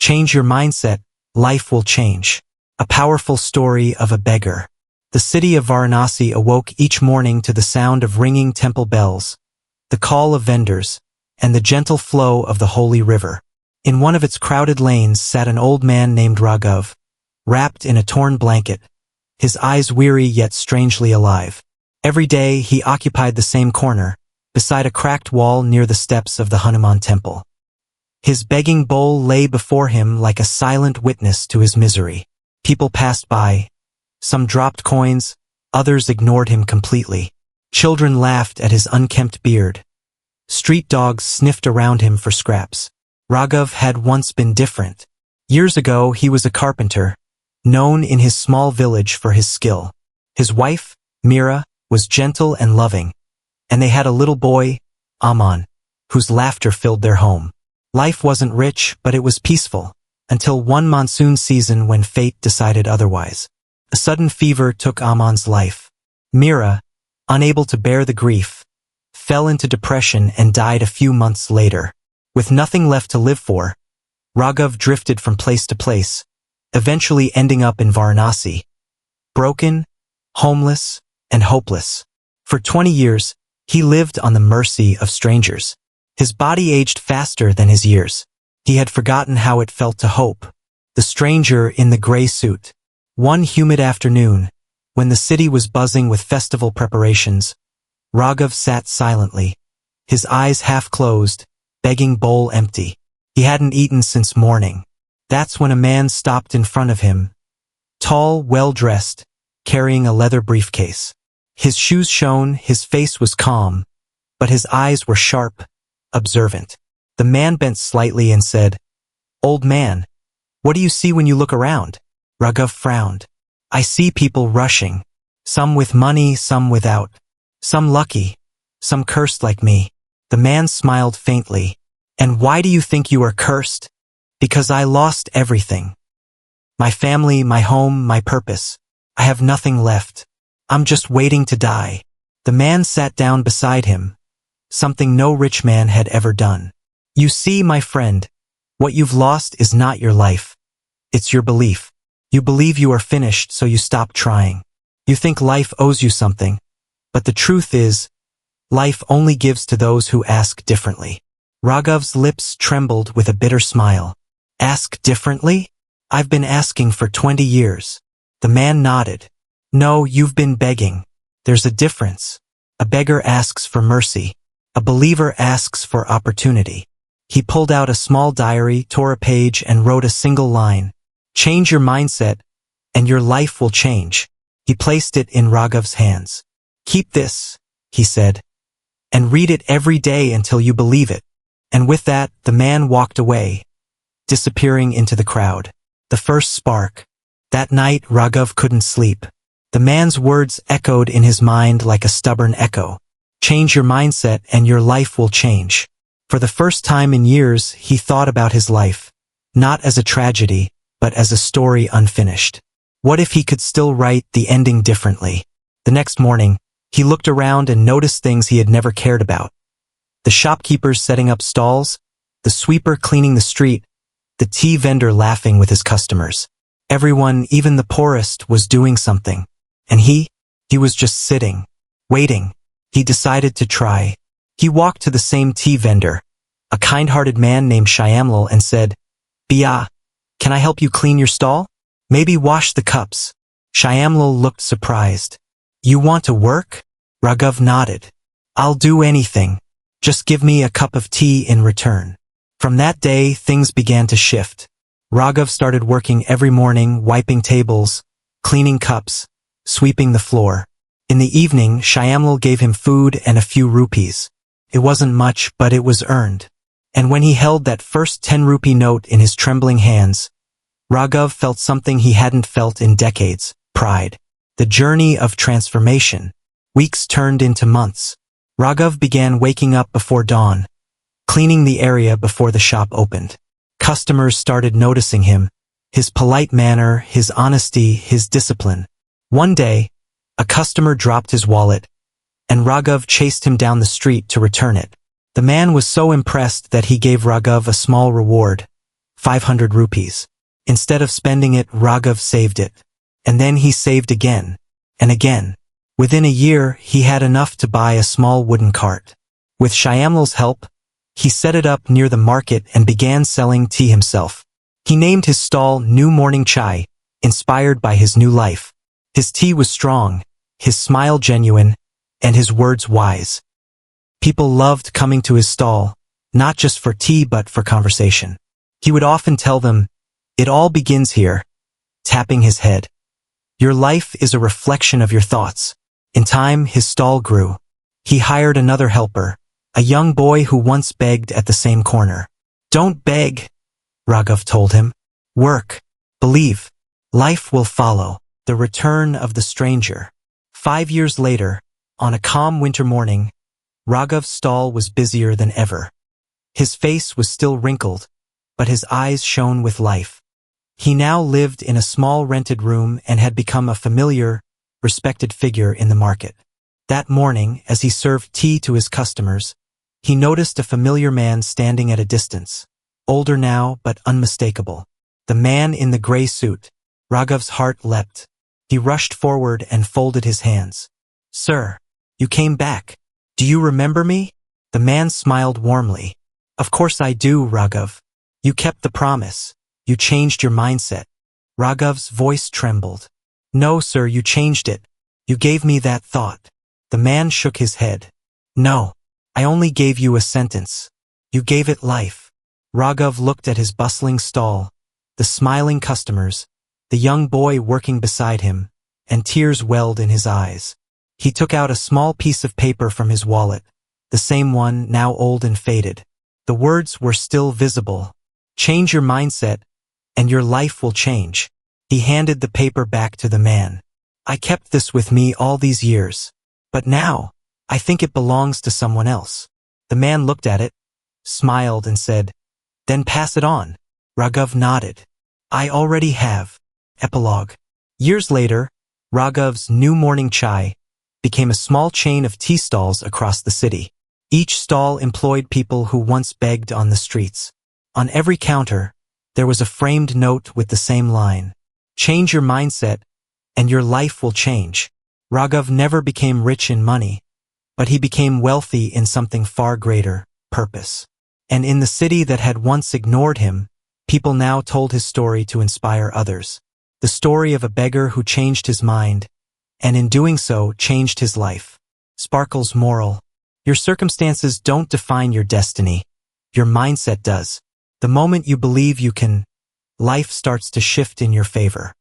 Change your mindset, life will change. A powerful story of a beggar. The city of Varanasi awoke each morning to the sound of ringing temple bells, the call of vendors, and the gentle flow of the holy river. In one of its crowded lanes sat an old man named Raghav, wrapped in a torn blanket, his eyes weary yet strangely alive. Every day he occupied the same corner, beside a cracked wall near the steps of the Hanuman temple. His begging bowl lay before him like a silent witness to his misery. People passed by. Some dropped coins, others ignored him completely. Children laughed at his unkempt beard. Street dogs sniffed around him for scraps. Raghav had once been different. Years ago he was a carpenter, known in his small village for his skill. His wife, Meera, was gentle and loving, and they had a little boy, Aman, whose laughter filled their home. Life wasn't rich, but it was peaceful, until one monsoon season when fate decided otherwise. A sudden fever took Aman's life. Meera, unable to bear the grief, fell into depression and died a few months later. With nothing left to live for, Raghav drifted from place to place, eventually ending up in Varanasi, broken, homeless, and hopeless. For 20 years, he lived on the mercy of strangers. His body aged faster than his years. He had forgotten how it felt to hope. The stranger in the gray suit. One humid afternoon, when the city was buzzing with festival preparations, Raghav sat silently, his eyes half closed, begging bowl empty. He hadn't eaten since morning. That's when a man stopped in front of him, tall, well-dressed, carrying a leather briefcase. His shoes shone, his face was calm, but his eyes were sharp, observant. The man bent slightly and said, "Old man, what do you see when you look around?" Raghav frowned. "I see people rushing, some with money, some without, some lucky, some cursed like me." The man smiled faintly. "And why do you think you are cursed?" "Because I lost everything. My family, my home, my purpose. I have nothing left. I'm just waiting to die." The man sat down beside him, something no rich man had ever done. "You see, my friend, what you've lost is not your life. It's your belief. You believe you are finished, so you stop trying. You think life owes you something, but the truth is, life only gives to those who ask differently." Raghav's lips trembled with a bitter smile. "Ask differently? I've been asking for 20 years. The man nodded. "No, you've been begging. There's a difference. A beggar asks for mercy. A believer asks for opportunity." He pulled out a small diary, tore a page, and wrote a single line. "Change your mindset, and your life will change." He placed it in Raghav's hands. "Keep this," he said, "and read it every day until you believe it." And with that, the man walked away, disappearing into the crowd. The first spark. That night, Raghav couldn't sleep. The man's words echoed in his mind like a stubborn echo. Change your mindset and your life will change. For the first time in years, he thought about his life, not as a tragedy, but as a story unfinished. What if he could still write the ending differently? The next morning, he looked around and noticed things he had never cared about. The shopkeepers setting up stalls, the sweeper cleaning the street, the tea vendor laughing with his customers. Everyone, even the poorest, was doing something. And he was just sitting, waiting. He decided to try. He walked to the same tea vendor, a kind-hearted man named Shyamlal, and said, "Bia, can I help you clean your stall? Maybe wash the cups." Shyamlal looked surprised. "You want to work?" Raghav nodded. "I'll do anything. Just give me a cup of tea in return." From that day, things began to shift. Raghav started working every morning, wiping tables, cleaning cups, sweeping the floor. In the evening, Shyamlal gave him food and a few rupees. It wasn't much, but it was earned. And when he held that first 10-rupee note in his trembling hands, Raghav felt something he hadn't felt in decades: pride. The journey of transformation. Weeks turned into months. Raghav began waking up before dawn, cleaning the area before the shop opened. Customers started noticing him, his polite manner, his honesty, his discipline. One day, a customer dropped his wallet, and Raghav chased him down the street to return it. The man was so impressed that he gave Raghav a small reward, 500 rupees. Instead of spending it, Raghav saved it. And then he saved again. And again. Within a year, he had enough to buy a small wooden cart. With Shyamlal's help, he set it up near the market and began selling tea himself. He named his stall New Morning Chai, inspired by his new life. His tea was strong, his smile genuine, and his words wise. People loved coming to his stall, not just for tea but for conversation. He would often tell them, "It all begins here," tapping his head. "Your life is a reflection of your thoughts." In time, his stall grew. He hired another helper, a young boy who once begged at the same corner. "Don't beg," Raghav told him. "Work. Believe. Life will follow." The return of the stranger. 5 years later, on a calm winter morning, Raghav's stall was busier than ever. His face was still wrinkled, but his eyes shone with life. He now lived in a small rented room and had become a familiar, respected figure in the market. That morning, as he served tea to his customers, he noticed a familiar man standing at a distance, older now but unmistakable. The man in the gray suit. Raghav's heart leapt. He rushed forward and folded his hands. "Sir, you came back. Do you remember me?" The man smiled warmly. "Of course I do, Raghav. You kept the promise. You changed your mindset." Raghav's voice trembled. "No, sir, you changed it. You gave me that thought." The man shook his head. "No, I only gave you a sentence. You gave it life." Raghav looked at his bustling stall, the smiling customers, the young boy working beside him, and tears welled in his eyes. He took out a small piece of paper from his wallet, the same one now old and faded. The words were still visible. "Change your mindset, and your life will change." He handed the paper back to the man. "I kept this with me all these years, but now, I think it belongs to someone else." The man looked at it, smiled and said, "Then pass it on." Raghav nodded. "I already have." Epilogue. Years later, Raghav's New Morning Chai became a small chain of tea stalls across the city. Each stall employed people who once begged on the streets. On every counter, there was a framed note with the same line, "Change your mindset, and your life will change." Raghav never became rich in money, but he became wealthy in something far greater, purpose. And in the city that had once ignored him, people now told his story to inspire others. The story of a beggar who changed his mind, and in doing so, changed his life. Sparkle's moral. Your circumstances don't define your destiny. Your mindset does. The moment you believe you can, life starts to shift in your favor.